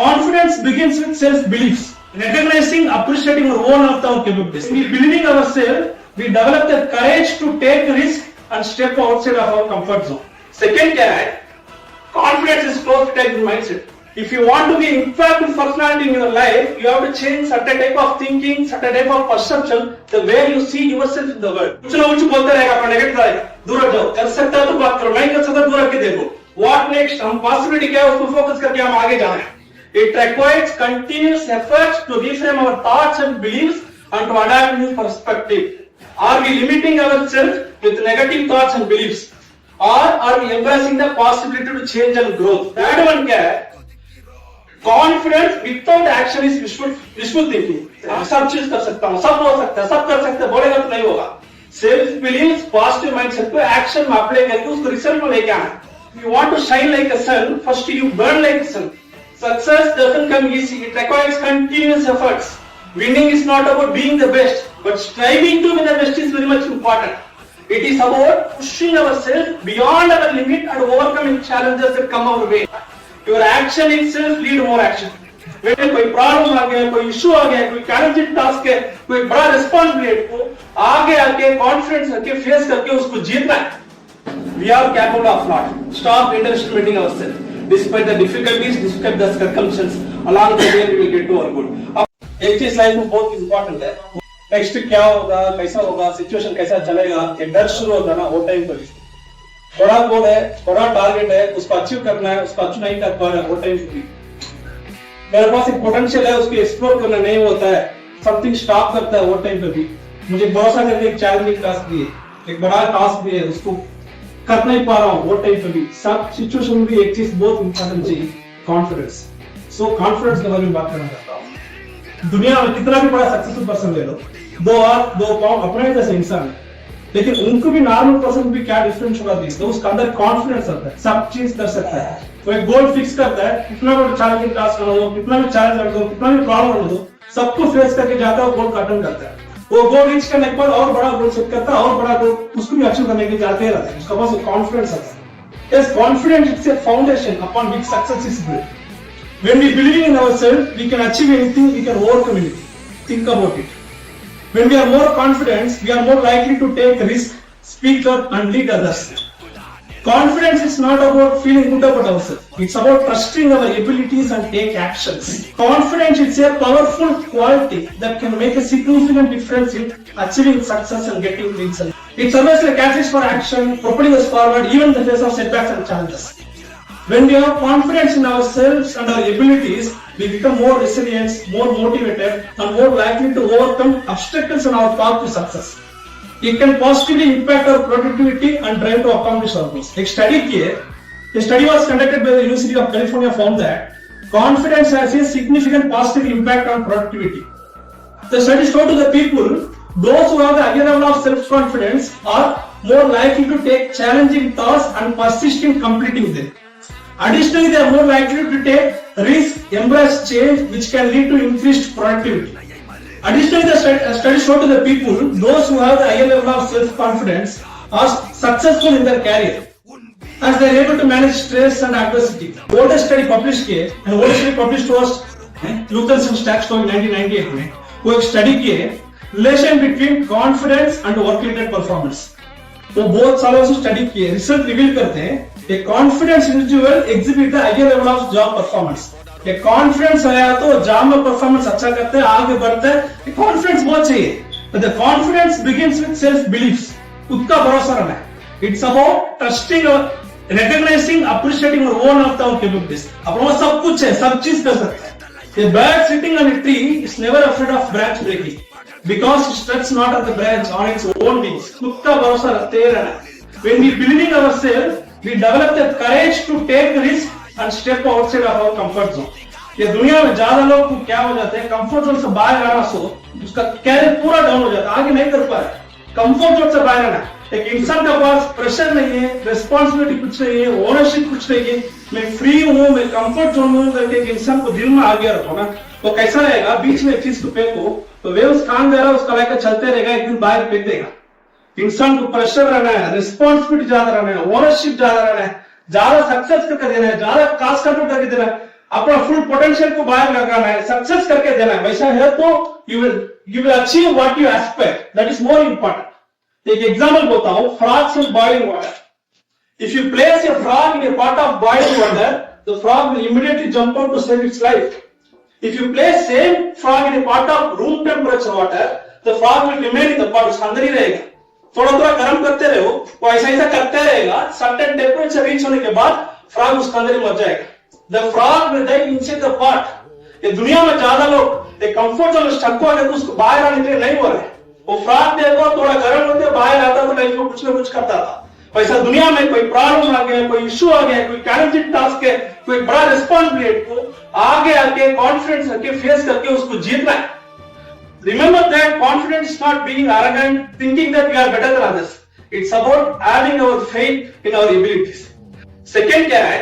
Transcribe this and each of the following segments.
Confidence begins with self-beliefs, recognizing, appreciating our own of our capabilities. We believing ourselves, we develop the courage to take risk and step outside of our comfort zone. Second क्या है? Confidence is growth type mindset. If you want to be impactful personality in your life, you have to change certain type of thinking, certain type of perception, the way you see yourself in the world. कुछ ना कुछ बोलते रहेगा, अपना negative रहेगा, दूर हट जाओ, कर सकता है तो बात करो, नहीं कर सकता दूर रख के देखो. What next? हम पॉसिबिलिटी क्या है उसको फोकस करके हम आगे जाना है. It requires continuous efforts to reframe our thoughts and beliefs and to adapt new perspective. Are we limiting ourselves with negative thoughts and beliefs? Or are we embracing the possibility to change and growth? That one क्या है? Confidence without action is wishful thinking. मैं सब चीज कर सकता हूँ, सब हो सकता है, सब कर सकते हैं, बोलेगा तो नहीं होगा. Self beliefs, positive mindset को एक्शन में अप्लाई करके उसको रिजल्ट में लेके आना. If you want to shine like a sun, first you burn like a sun. Success doesn't come easy. It requires continuous efforts. Winning is not about being the best, but striving to be the best is very much important. It is about pushing ourselves beyond our limit and overcoming challenges that come our way. Your action itself lead more action. when कोई problem आ गया, कोई issue आ गया, कोई challenging task है, कोई बड़ा responsibility को आगे आके कॉन्फिडेंस रख के फेस करके उसको जीतना है. We are capable of lot. Stop underestimating ourselves. Despite the difficulties, despite the circumstances, along the way we will get to our goal. अब एक चीज लाइफ में बहुत इंपॉर्टेंट है. नेक्स्ट क्या होगा, कैसा होगा, सिचुएशन कैसा चलेगा, ये डर शुरू होता है ना, वो टाइम पर बड़ा गोल है, बड़ा टारगेट है, उसको अचीव करना है, उसको अचीव नहीं कर पा रहा है, वो टाइम पर मेरे पास एक पोटेंशियल है, उसको एक्सप्लोर करना नहीं होता है, समथिंग स्टॉप करता है, वो टाइम पे भी मुझे बहुत सारे एक चैलेंजिंग टास्क दिए, एक बड़ा टास्क भी है, उसको कर नहीं पा रहा हूँ, वो टाइम पे भी सब सिचुएशन में भी एक चीज बहुत इंपॉर्टेंट चाहिए, कॉन्फिडेंस. सो कॉन्फिडेंस के बारे में बात करना चाहता हूँ. दुनिया में कितना भी बड़ा सक्सेसफुल पर्सन ले लो, दो हाथ दो पांव अपने जैसे इंसान है, लेकिन उनको भी नॉर्मल पर्सन भी क्या डिफरेंस होगा देखिए, तो उसके अंदर कॉन्फिडेंस आता है, सब चीज कर सकता है. वो एक गोल फिक्स करता है, कितना भी चैलेंजिंग टास्क कर दो, कितना भी चैलेंज कर दो, कितना भी प्रॉब्लम कर दो, सबको फेस करके जाता है, गोल का अटेंड करता है. वो गोल रीच करने के बाद और बड़ा गोल सेट करता है, और बड़ा गोल उसको भी अचीव करने के लिए जाते रहते हैं. उसका पास कॉन्फिडेंस आता है. Yes, confidence is a foundation upon which success is built. When we believe in ourselves, we can achieve anything, we can overcome anything. Think about it. When we are more confident, we are more likely to take risk, speak up, and lead others. Confidence is not about feeling good about ourselves. It's about trusting our abilities and take actions. Confidence is a powerful quality that can make a significant difference in achieving success and getting results. It's always like catalyst for action, propelling us forward even in the face of setbacks and challenges. When we have confidence in ourselves and our abilities, we become more resilient, more motivated, and more likely to overcome obstacles on our path to success. It can positively impact our productivity and drive to accomplish our goals. A study was conducted by the University of California found that confidence has a significant positive impact on productivity. The study showed to the people, those who have the higher level of self-confidence are more likely to take challenging tasks and persist in completing them. Additionally, they are more likely to take risks, embrace change, which can lead to increased productivity. Additionally, the study showed to the people, those who have the higher level of self-confidence are successful in their career, as they are able to manage stress and adversity. Oldest study published here, and oldest study published was Lucas and Stack in 1998 में, वो एक study की है, relation between confidence and work-related performance. वो बहुत सालों से study की है, रिसर्च रिवील करते हैं, a confident individual exhibit the higher level of job performance. ये कॉन्फिडेंस आया तो जॉब में परफॉर्मेंस अच्छा करते हैं, आगे बढ़ते हैं. कॉन्फिडेंस बहुत चाहिए, but the confidence begins with self beliefs. खुद का भरोसा रहना है. It's about trusting or recognizing, appreciating our own of our capabilities. अपना सब कुछ है, सब चीज कर सकते हैं. A bird sitting on a tree is never afraid of branch breaking because it struts not on the branch on its own wings. खुद का भरोसा रखते रहना है. When we believe in ourselves, we develop the courage to take risk and step outside of our comfort zone. ये दुनिया में ज्यादा लोग को क्या हो जाते हैं, कंफर्ट जोन से बाहर आना, सो उसका कैरियर पूरा डाउन हो जाता है, आगे नहीं कर पाए. कंफर्ट जोन से बाहर आना. एक इंसान के पास प्रेशर नहीं है, रिस्पॉन्सिबिलिटी कुछ नहीं है, ओनरशिप कुछ नहीं है, मैं फ्री हूँ, मैं कंफर्ट जोन में करके एक इंसान को दिल में आ गया रखो ना, तो कैसा रहेगा. बीच में एक चीज को फेंको तो वे उस काम दे रहा है, उसका लेकर चलते रहेगा, एक दिन बाहर फेंक देगा. इंसान को प्रेशर रहना है, रिस्पॉन्सिबिलिटी ज्यादा रहना है, ओनरशिप ज्यादा रहना है, ज्यादा सक्सेस करके देना है, ज्यादा कास्ट कंट्रोल करके देना है. अपना फुल पोटेंशियल को बाहर लगाना है, सक्सेस करके देना है, वैसा है तो you will achieve what you expect, that is more important. एक एग्जांपल बोलता हूं, frogs in boiling water. If you place a frog in a pot of boiling water, the frog will immediately jump out to save its life. If you place same frog in a pot of room temperature water, the frog will remain in the pot, उसके अंदर ही रहेगा। थोड़ा थोड़ा गर्म करते रहो, वो ऐसा ऐसा करते रहेगा, certain temperature reach होने के बाद frog उसके अंदर ही मर जाएगा। The frog will die inside the pot। ये दुनिया में ज्यादा लोग एक कंफर्ट जोन में स्टक हो गए तो उसको बाहर आने के लिए नहीं हो रहे। वो फ्रॉग देखो थोड़ा गर्म होते बाहर आता तो लाइफ में कुछ ना कुछ करता था। वैसा दुनिया में कोई प्रॉब्लम आ गया, कोई इश्यू आ गया, कोई चैलेंजिंग टास्क है, कोई बड़ा रिस्पॉन्सिबिलिटी को आगे आके कॉन्फिडेंस करके फेस करके उसको जीतना है। Remember that confidence is not being arrogant, thinking that we are better than others. It's about having our faith in our abilities. Second क्या है,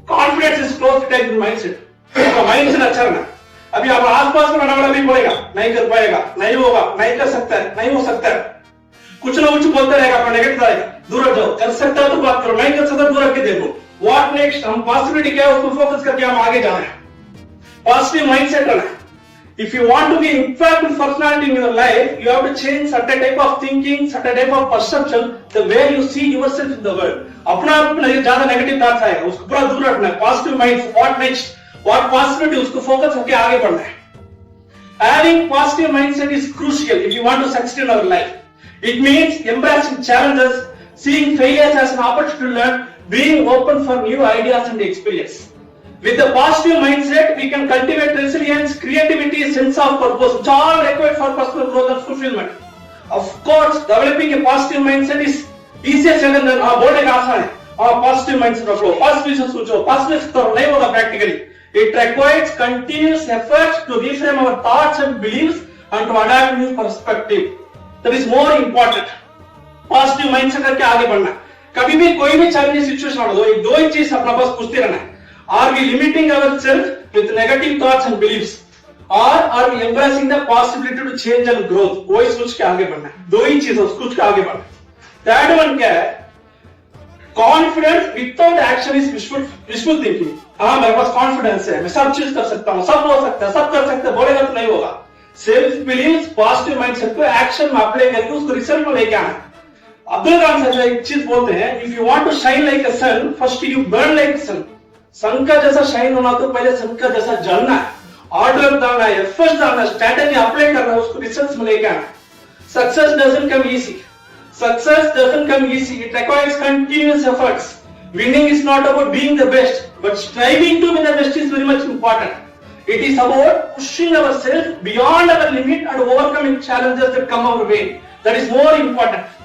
confidence is close to mindset. तो माइंडसेट अच्छा रहना। अभी आप आसपास में बड़ा बड़ा भी बोलेगा, नहीं कर पाएगा, नहीं होगा, नहीं कर सकता है, नहीं हो सकता है, कुछ ना कुछ बोलते रहेगा, अपना नेगेटिव रहेगा, दूर हट जाओ। कर सकता है तो बात करो, नहीं कर सकता दूर हट के देखो। व्हाट नेक्स्ट, हम पॉसिबिलिटी क्या है उसको फोकस करके हम आगे जाना है। पॉजिटिव माइंडसेट रहना है। If you want to be impactful personality in your life, you have to change certain type of thinking, certain type of perception, the way you see yourself in the world. अपना ज्यादा negative thoughts आएगा, उसको पूरा दूर रखना है। Positive mind, what next, what possibility, उसको focus करके आगे बढ़ना है। Having positive mindset is crucial if you want to succeed in our life. It means embracing challenges, seeing failures as an opportunity to learn, being open for new ideas and experience. With a positive mindset, we can cultivate resilience, creativity, sense of purpose, which are all required for personal growth and fulfillment. Of course, developing a positive mindset is easier said than done. बोलने का आसान है, और positive mindset रखो, positive से सोचो, positive से करो, नहीं होगा practically. It requires continuous efforts to reframe our thoughts and beliefs and to adapt new perspective. That is more important. Positive mindset करके आगे बढ़ना। कभी भी कोई भी चैलेंजिंग सिचुएशन आ दो, दो ही चीज अपना पास पूछते रहना है। Are we limiting ourselves with negative thoughts and beliefs, और are we embracing the possibility to change and growth? वही सोच के आगे बढ़ना है। दो ही चीज सोच के आगे बढ़ना। थर्ड वन क्या है, confidence without action is wishful thinking. हाँ, मेरे पास कॉन्फिडेंस है, मैं सब चीज कर सकता हूँ, सब हो सकता है, सब कर सकता है, बोलेगा तो नहीं होगा। सेल्फ बिलीव, पॉजिटिव माइंडसेट को एक्शन में अप्लाई करके उसको रिजल्ट में लेके आना। अब्दुल कलाम साहब एक चीज बोलते हैं, if you want to shine like a sun, first you burn like sun. Sun का जैसा शाइन होना तो पहले सन का जैसा जलना है, ऑर्डर डालना है, एफर्ट्स डालना है, स्ट्रेटजी अप्लाई करना है, उसको रिजल्ट्स में लेके आना। Success doesn't come easy, success doesn't come easy, it requires continuous efforts. Winning is not about being the best, but striving to be the best is very much important. It is about pushing ourselves beyond our limit and overcoming challenges that come our way. That is more important.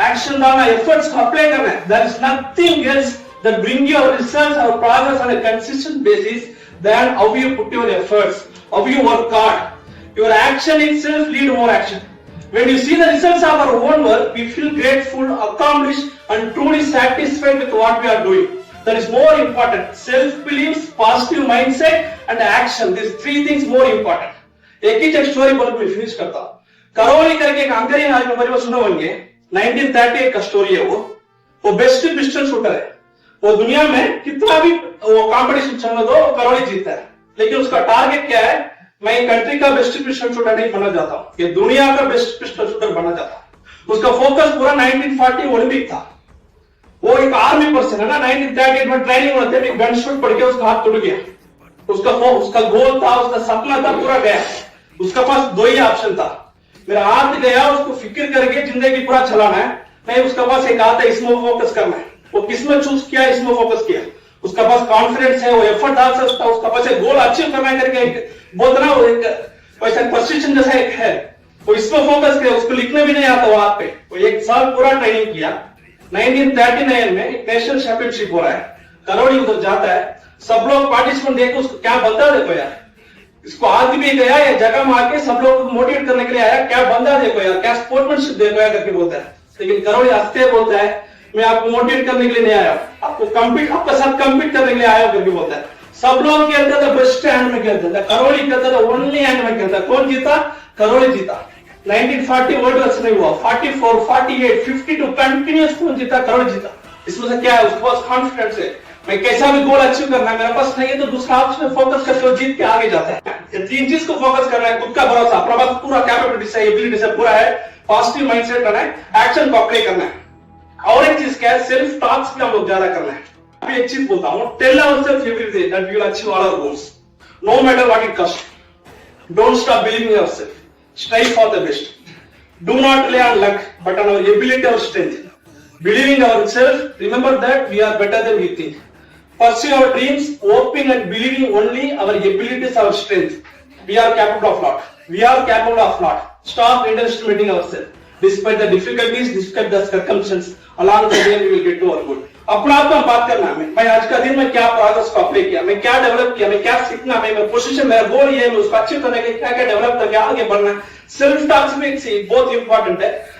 Action डालना, efforts apply करना है. There is nothing else that bring you results or progress on a consistent basis than how you put your efforts, how you work hard. Your action itself lead more action. When you see the results of our own work, we feel grateful, accomplished, and truly satisfied with what we are doing. That is more important. Self-belief, positive mindset, and action. These three things more important. एक ही एक story बोल मैं finish करता हूँ। करौली करके एक uncle है, आज मेरे को सुना होंगे, 1938 का स्टोरी है वो बेस्ट पिस्टल शूटर है। वो दुनिया में कितना भी वो कंपटीशन चलने दो, करौली जीतता है। लेकिन उसका टारगेट क्या है, मैं कंट्री का बेस्ट पिस्टल शूटर नहीं बनना चाहता हूँ, ये दुनिया का बेस्ट पिस्टल शूटर बनना चाहता हूँ। उसका फोकस पूरा 1940 ओलंपिक था। वो एक आर्मी पर्सन है ना, 1938 में ट्रेनिंग होते हैं, गन शूट पड़ के उसका हाथ टूट गया। उसका गोल था, उसका सपना था, पूरा गया। उसका पास दो ही ऑप्शन था, मेरा हाथ गया, उसको फिक्र करके जिंदगी पूरा चलाना है, नहीं उसका पास एक हाथ है, इसमें फोकस करना है। वो किसमें चूज किया, इसमें फोकस किया। उसका पास कॉन्फिडेंस है, वो एफर्ट डाल सकता है, उसका पास एक गोल अचीव करना है करके बोलते ना, वो एक वैसा परसिस्टेंस जैसा एक है, वो इसमें फोकस किया। उसको लिखने भी नहीं आता वहां पे। वो एक साल पूरा ट्रेनिंग किया। 1939 में एक नेशनल चैंपियनशिप हो रहा है, करौली उधर जाता है, सब लोग पार्टिसिपेंट देखो उसको क्या बंदा देखो यार, इसको आगे भी गया या जगह में आके सब लोग मोटिवेट करने के लिए आया, क्या बंदा देखो यार, क्या स्पोर्ट्समैनशिप देखो यार करके बोलता है। लेकिन करौली हंसते बोलता है, मैं आपको मोटिवेट करने के लिए नहीं आया, आपका साथ कम्पीट करने के लिए आया करके बोलता है। सब लोग खेलते थे, बेस्ट हैंड में खेलते थे, करौली खेलता था ओनली हैंड में खेलता। कौन जीता, करौली जीता। 1940 वर्ल्ड कप नहीं हुआ, 44, 48, 52 कंटिन्यूस कौन जीता, करौली जीता। इसमें से क्या है, उसके पास कॉन्फिडेंस है, मैं कैसा भी गोल अचीव करना है, मेरे पास नहीं है तो दूसरा ऑप्शन में फोकस करके वो जीत के आगे जाता है। ये तीन चीज को फोकस करना है, खुद का भरोसा, अपना पास पूरा कैपेबिलिटी से, एबिलिटी से पूरा है, पॉजिटिव माइंडसेट करना है, एक्शन को अप्लाई करना है। और एक चीज क्या है, सेल्फ टॉक्स भी हम लोग ज्यादा करना है। अभी एक चीज बोलता हूँ, tell ourselves every day that we will achieve all our goals, no matter what it cost. Don't stop believing in yourself, strive for the best, do not rely on luck but on our ability और strength. Believing ourselves, remember that we are better than we think. Pursue our dreams, hoping and believing only our abilities, our strength. We are capable of lot. We are capable of lot. Stop underestimating ourselves. Despite the difficulties, despite the circumstances, along the way we will get to our goal. अपना आप में बात करना है, मैं आज का दिन में क्या प्रोग्रेस को अप्लाई किया, मैं क्या डेवलप किया, मैं क्या सीखना, मैं पोजीशन, मेरा गोल ये है, मैं उसको अचीव करने के क्या क्या डेवलप करके आगे बढ़ना है। सेल्फ टॉक्स में बहुत इंपॉर्टेंट है।